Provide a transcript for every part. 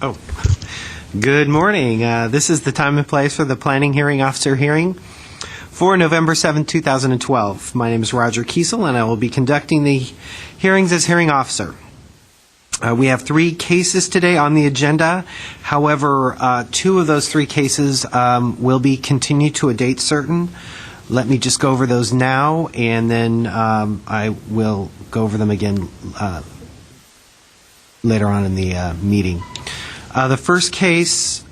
Oh, good morning. This is the time and place for the Planning Hearing Officer hearing for November 7, 2012. My name is Roger Kiesel, and I will be conducting the hearings as hearing officer. We have 3 cases today on the agenda. However, 2 of those 3 cases will be continued to a date certain. Let me just go over those now, and then I will go over them again later on in the meeting. The first case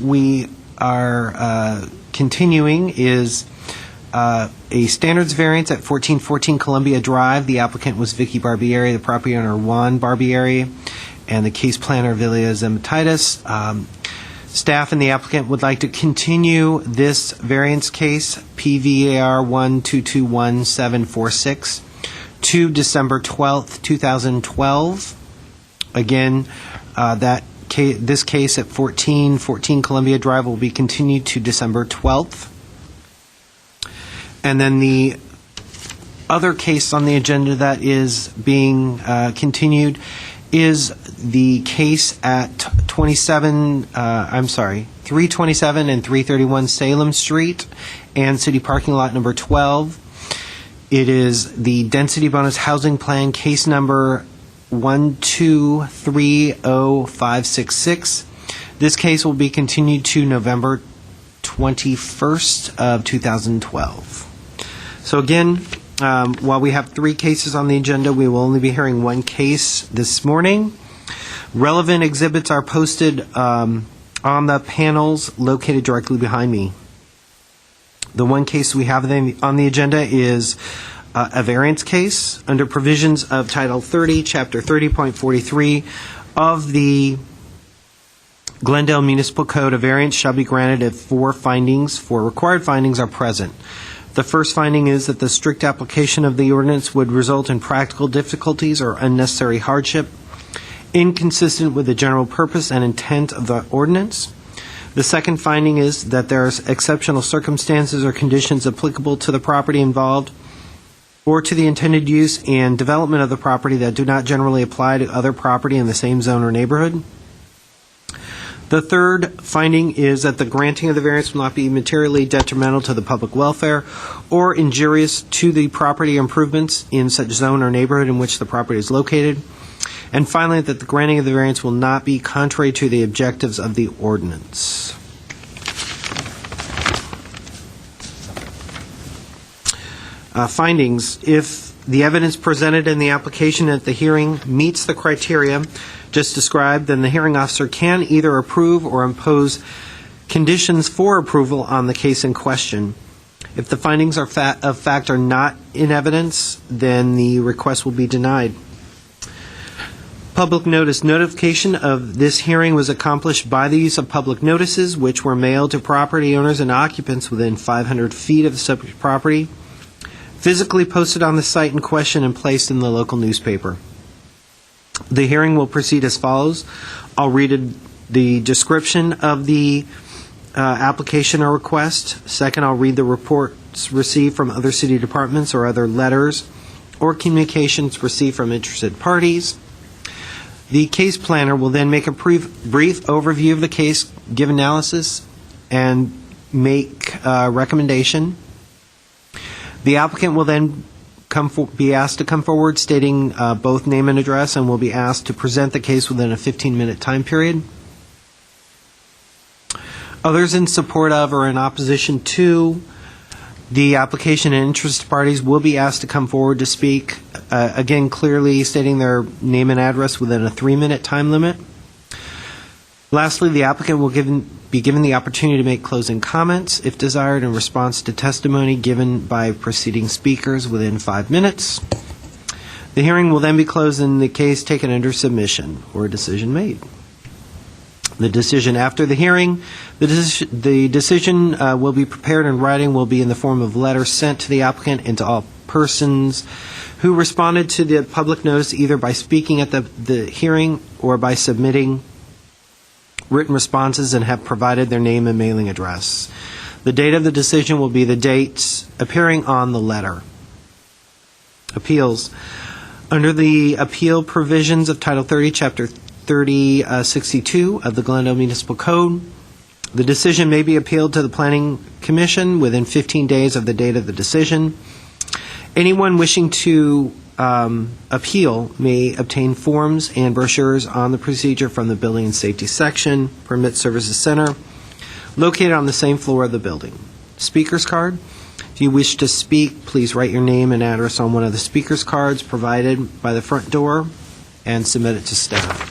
we are continuing is a standards variance at 1414 Columbia Drive. The applicant was Vicky Barbieri, the property owner Juan Barbieri, and the case planner Vilia Zematitis. Staff and the applicant would like to continue this variance case, PVAR 1221746, to December 12th, 2012. Again, this case at 1414 Columbia Drive will be continued to December 12th. And then the other case on the agenda that is being continued is the case at 327 and 331 Salem Street and City Parking Lot number 12. It is the Density Bonus Housing Plan case number 1230566. This case will be continued to November 21st of 2012. So again, while we have 3 cases on the agenda, we will only be hearing 1 case this morning. Relevant exhibits are posted on the panels located directly behind me. The 1 case we have on the agenda is a variance case under provisions of Title 30, Chapter 30.43 of the Glendale Municipal Code. A variance shall be granted if 4 required findings are present. The first finding is that the strict application of the ordinance would result in practical difficulties or unnecessary hardship, inconsistent with the general purpose and intent of the ordinance. The second finding is that there are exceptional circumstances or conditions applicable to the property involved or to the intended use and development of the property that do not generally apply to other property in the same zone or neighborhood. The third finding is that the granting of the variance will not be materially detrimental to the public welfare or injurious to the property improvements in such zone or neighborhood in which the property is located. And finally, that the granting of the variance will not be contrary to the objectives of the ordinance. Findings. If the evidence presented in the application at the hearing meets the criteria just described, then the hearing officer can either approve or impose conditions for approval on the case in question. If the findings of fact are not in evidence, then the request will be denied. Public notice. Notification of this hearing was accomplished by the use of public notices, which were mailed to property owners and occupants within 500 feet of the subject property, physically posted on the site in question, and placed in the local newspaper. The hearing will proceed as follows. I'll read the description of the application or request. Second, I'll read the reports received from other city departments or other letters or communications received from interested parties. The case planner will then make a brief overview of the case, give analysis, and make a recommendation. The applicant will then be asked to come forward stating both name and address, and will be asked to present the case within a 15-minute time period. Others in support of or in opposition to the application and interested parties will be asked to come forward to speak, again clearly stating their name and address within a 3-minute time limit. Lastly, the applicant will be given the opportunity to make closing comments, if desired, in response to testimony given by preceding speakers within 5 minutes. The hearing will then be closed and the case taken under submission or a decision made. The decision after the hearing, the decision will be prepared in writing, will be in the form of letters sent to the applicant and to all persons who responded to the public notice, either by speaking at the hearing or by submitting written responses and have provided their name and mailing address. The date of the decision will be the dates appearing on the letter. Appeals. Under the appeal provisions of Title 30, Chapter 3062 of the Glendale Municipal Code. The decision may be appealed to the Planning Commission within 15 days of the date of the decision. Anyone wishing to appeal may obtain forms and brochures on the procedure from the Building and Safety Section, Permit Services Center, located on the same floor of the building. Speaker's card. If you wish to speak, please write your name and address on one of the speaker's cards provided by the front door and submit it to staff.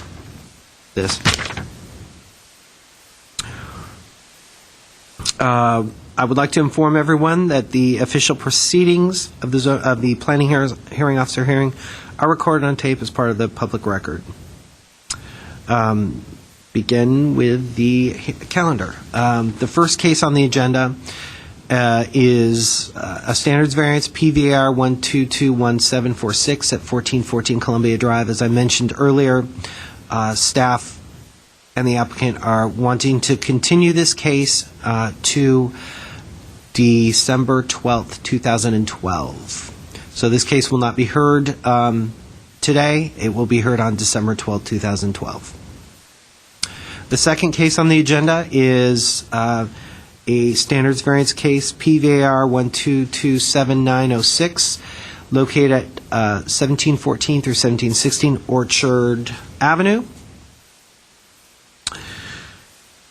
I would like to inform everyone that the official proceedings of the planning hearing officer hearing are recorded on tape as part of the public record. Begin with the calendar. The first case on the agenda is a standards variance, PVR 1221746 at 1414 Columbia Drive. As I mentioned earlier, staff and the applicant are wanting to continue this case to December 12th, 2012. So this case will not be heard today. It will be heard on December 12th, 2012. The second case on the agenda is a standards variance case, PVAR 1227906, located at 1714 through 1716 Orchard Avenue.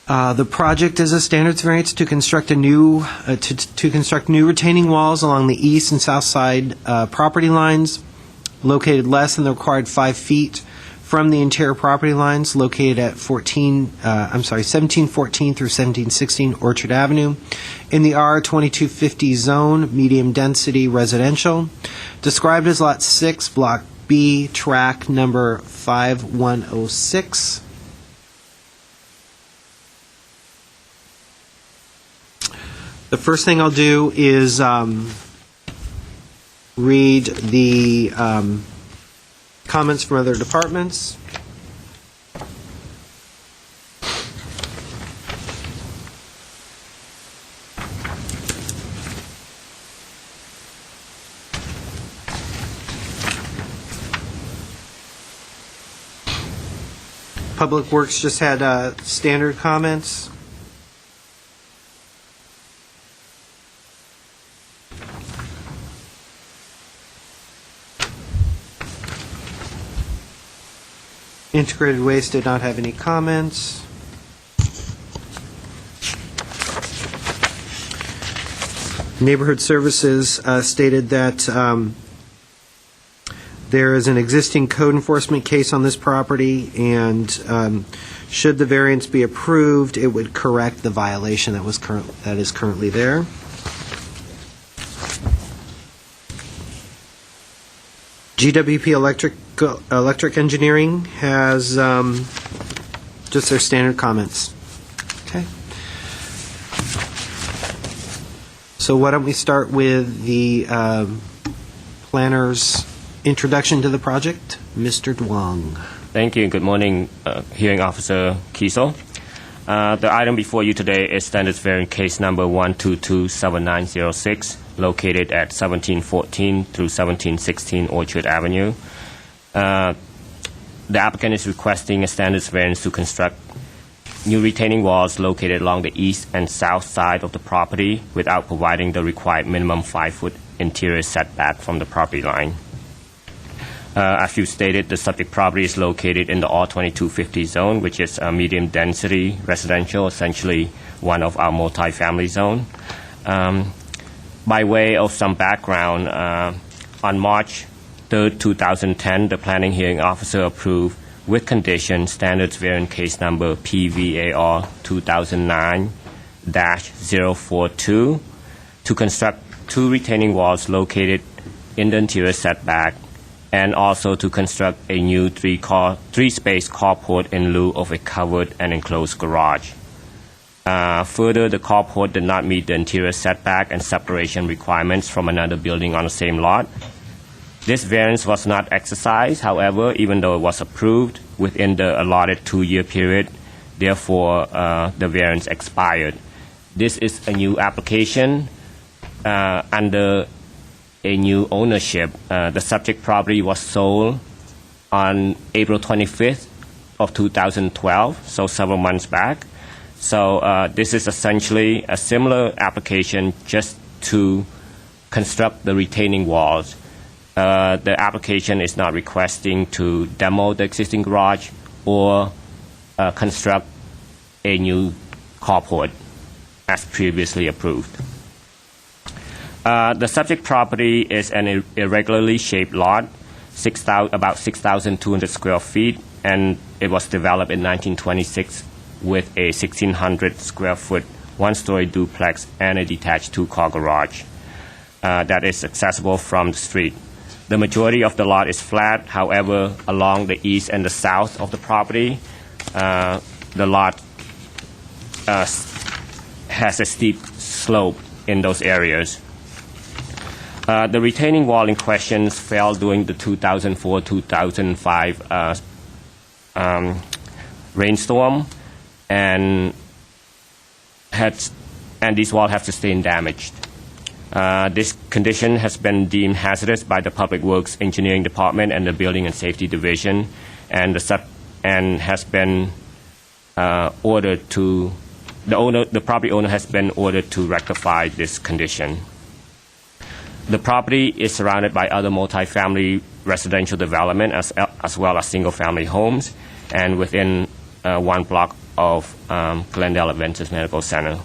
The project is a standards variance to construct new retaining walls along the east and south side property lines, located less than the required 5 feet from the interior property lines, located at 1714 through 1716 Orchard Avenue, in the R2250 zone, medium density residential, described as Lot 6, Block B, track number 5106. The first thing I'll do is read the comments from other departments. Public Works just had standard comments. Integrated Waste did not have any comments. Neighborhood Services stated that there is an existing code enforcement case on this property, and should the variance be approved, it would correct the violation that is currently there. GWP Electric Engineering has just their standard comments. Okay. So why don't we start with the planner's introduction to the project, Mr. Duong. Thank you. Good morning, Hearing Officer Kiesel. The item before you today is standards variance case number 1227906, located at 1714 through 1716 Orchard Avenue. The applicant is requesting a standards variance to construct new retaining walls located along the east and south side of the property without providing the required minimum 5-foot interior setback from the property line. As you stated, the subject property is located in the R2250 zone, which is a medium density residential, essentially one of our multi-family zone. By way of some background, on March 3rd, 2010, the planning hearing officer approved with condition standards variance case number PVAR 2009-042 to construct 2 retaining walls located in the interior setback, and also to construct a new 3-space carport in lieu of a covered and enclosed garage. Further, the carport did not meet the interior setback and separation requirements from another building on the same lot. This variance was not exercised, however, even though it was approved within the allotted 2-year period. Therefore, the variance expired. This is a new application under a new ownership. The subject property was sold on April 25th of 2012, so several months back. So this is essentially a similar application just to construct the retaining walls. The application is not requesting to demo the existing garage or construct a new carport as previously approved. The subject property is an irregularly shaped lot, about 6,200 square feet, and it was developed in 1926 with a 1,600 square foot one-story duplex and a detached two-car garage that is accessible from the street. The majority of the lot is flat. However, along the east and the south of the property, the lot has a steep slope in those areas. The retaining wall in question fell during the 2004-2005 rainstorm, and these walls have sustained damage. This condition has been deemed hazardous by the Public Works Engineering Department and the Building and Safety Division, and has been ordered to the property owner has been ordered to rectify this condition. The property is surrounded by other multifamily residential development as well as single-family homes, and within 1 block of Glendale Adventist Medical Center.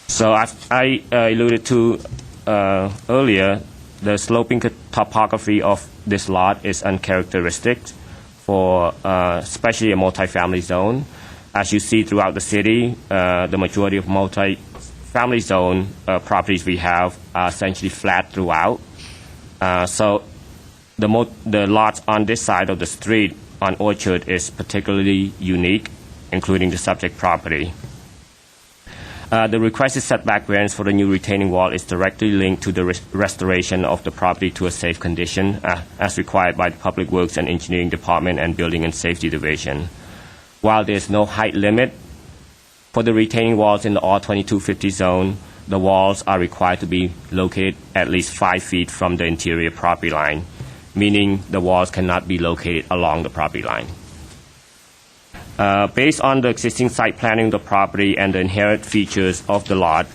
So as I alluded to earlier, the sloping topography of this lot is uncharacteristic for especially a multifamily zone. As you see throughout the city, the majority of multifamily zone properties we have are essentially flat throughout. So the lots on this side of the street on Orchard is particularly unique, including the subject property. The requested setback variance for the new retaining wall is directly linked to the restoration of the property to a safe condition, as required by the Public Works and Engineering Department and Building and Safety Division. While there is no height limit for the retaining walls in the R2250 zone, the walls are required to be located at least 5 feet from the interior property line, meaning the walls cannot be located along the property line. Based on the existing site planning of the property and the inherent features of the lot,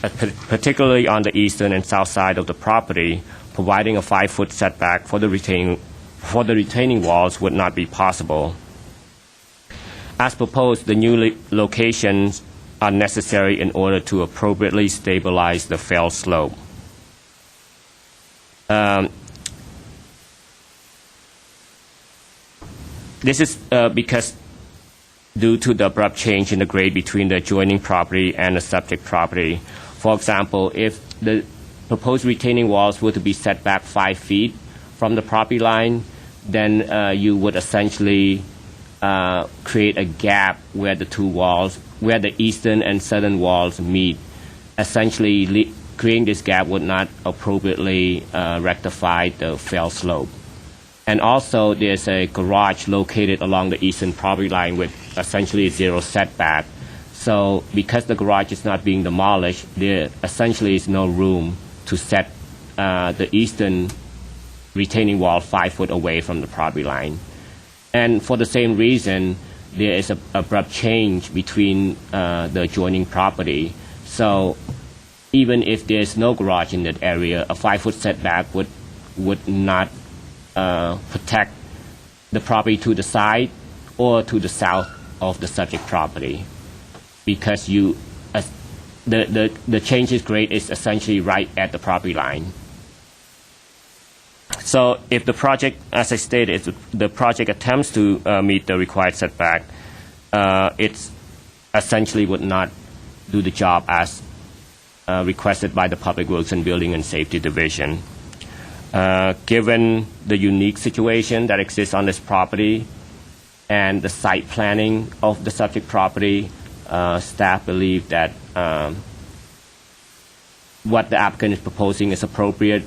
particularly on the eastern and south side of the property, providing a 5-foot setback for the retaining walls would not be possible. As proposed, the new locations are necessary in order to appropriately stabilize the fell slope. This is because due to the abrupt change in the grade between the adjoining property and the subject property. For example, if the proposed retaining walls were to be set back 5 feet from the property line, then you would essentially create a gap where the two walls, where the eastern and southern walls meet. Essentially, creating this gap would not appropriately rectify the fell slope. And also, there's a garage located along the eastern property line with essentially 0 setback. So because the garage is not being demolished, there essentially is no room to set the eastern retaining wall 5 foot away from the property line. And for the same reason, there is an abrupt change between the adjoining property. So even if there's no garage in that area, a 5-foot setback would not protect the property to the side or to the south of the subject property, because the changes grade is essentially right at the property line. So if the project, as I stated, if the project attempts to meet the required setback, it essentially would not do the job as requested by the Public Works and Building and Safety Division. Given the unique situation that exists on this property and the site planning of the subject property, staff believe that what the applicant is proposing is appropriate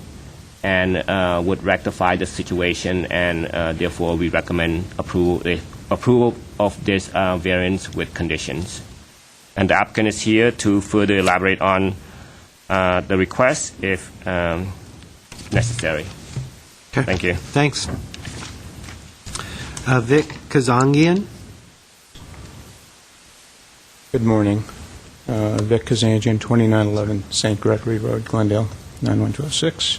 and would rectify the situation, and therefore we recommend approval of this variance with conditions. And the applicant is here to further elaborate on the request if necessary. Okay. Thank you. Thanks. Vic Kazangian? Good morning. Vic Kazanjian, 2911 St. Gregory Road, Glendale, 91206.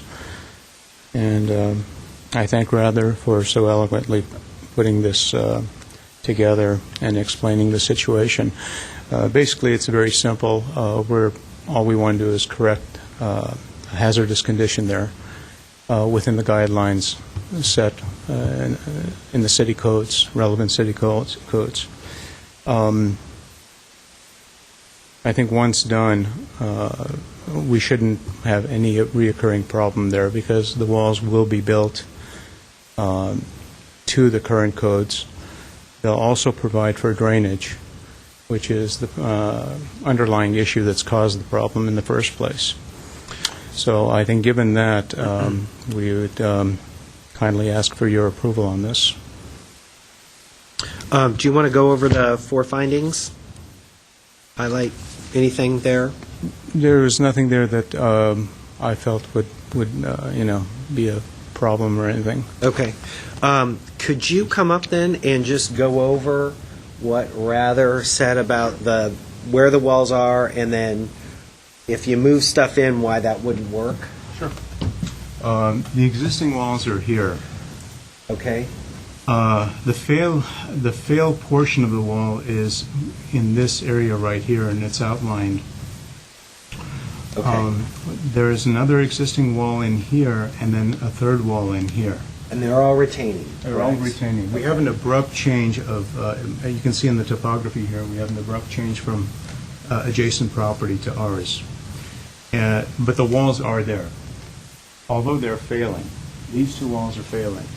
And I thank Rather for so eloquently putting this together and explaining the situation. Basically, it's very simple. All we want to do is correct a hazardous condition there within the guidelines set in the city codes, relevant city codes. I think once done, we shouldn't have any reoccurring problem there because the walls will be built to the current codes. They'll also provide for drainage, which is the underlying issue that's caused the problem in the first place. So I think given that, we would kindly ask for your approval on this. Do you want to go over the 4 findings? Highlight anything there? There was nothing there that I felt would be a problem or anything. Okay. Could you come up then and just go over what Rather said about where the walls are, and then if you move stuff in, why that wouldn't work? Sure. The existing walls are here. Okay. The fail portion of the wall is in this area right here, and it's outlined. Okay. There is another existing wall in here, and then a third wall in here. And they're all retaining. They're all correct? retaining. We have an abrupt change of, you can see in the topography here, we have an abrupt change from adjacent property to ours. But the walls are there. Although they're failing, these 2 walls are failing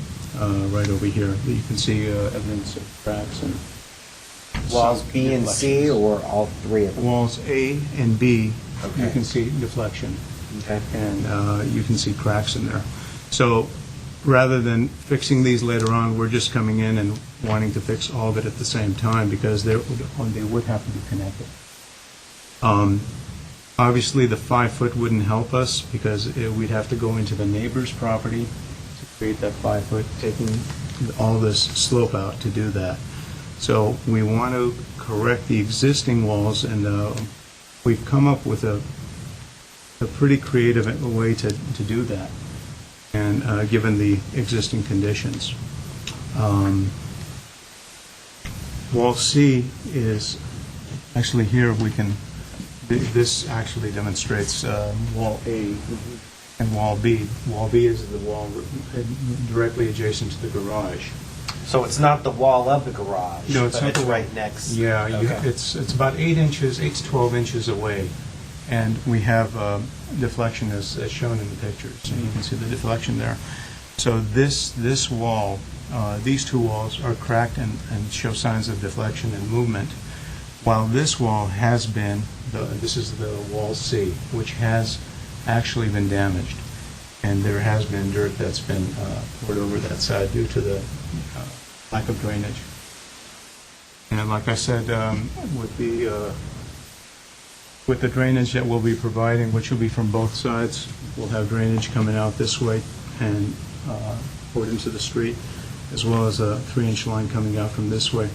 right over here. You can see evidence of cracks and Walls some B and C, deflections. or all 3 of them? Walls A and B, Okay. you can see deflection, Okay. and you can see cracks in there. So rather than fixing these later on, we're just coming in and wanting to fix all of it at the same time because they would have to be connected. Obviously, the 5-foot wouldn't help us because we'd have to go into the neighbor's property to create that 5-foot, taking all this slope out to do that. So we want to correct the existing walls, and we've come up with a pretty creative way to do that, and given the existing conditions. Wall C is actually here. This actually demonstrates wall A and wall B. Wall B is the wall directly adjacent to the garage. So it's not the wall of the garage, No, it's but not it's the wall. right next. Yeah, Okay. it's about 8 to 12 inches away, and we have deflection as shown in the pictures. And you can see the deflection there. So this wall, these 2 walls are cracked and show signs of deflection and movement, while this wall has been, this is the wall C, which has actually been damaged, and there has been dirt that's been poured over that side due to the lack of drainage. And like I said, with the drainage that we'll be providing, which will be from both sides, we'll have drainage coming out this way and poured into the street, as well as a 3-inch line coming out from this way.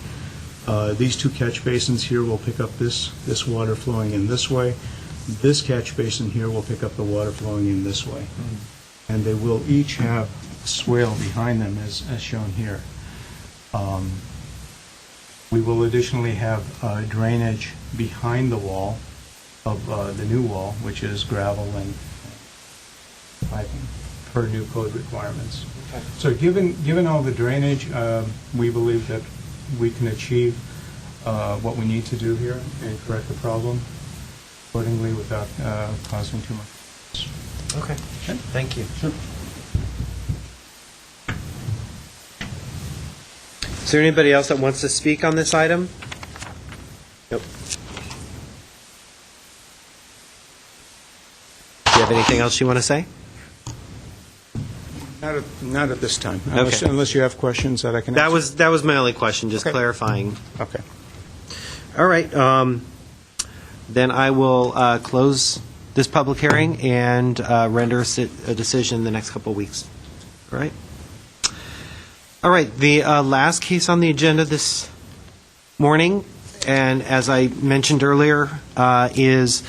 These 2 catch basins here will pick up this water flowing in this way. This catch basin here will pick up the water flowing in this way. And they will each have a swale behind them, as shown here. We will additionally have drainage behind the wall of the new wall, which is gravel and piping per new code requirements. Okay. So given all the drainage, we believe that we can achieve what we need to do here and correct the problem accordingly without causing too much. Okay. Thank you. Sure. Is there anybody else that wants to speak on this item? Nope. Do you have anything else you want to say? Not at this time, Okay. unless you have questions that I can That answer. was my only question, just Okay. clarifying. Okay. All right. Then I will close this public hearing and render a decision in the next couple of weeks. All right? All right, the last case on the agenda this morning, and as I mentioned earlier, is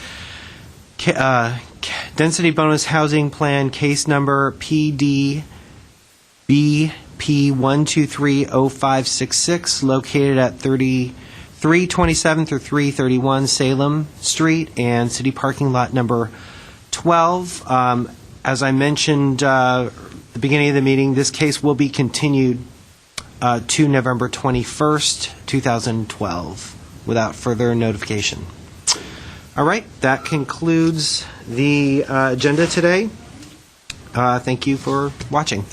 Density Bonus Housing Plan case number PDBP1230566, located at 327 through 331 Salem Street and city parking lot number 12. As I mentioned at the beginning of the meeting, this case will be continued to November 21st, 2012, without further notification. All right, that concludes the agenda today. Thank you for watching.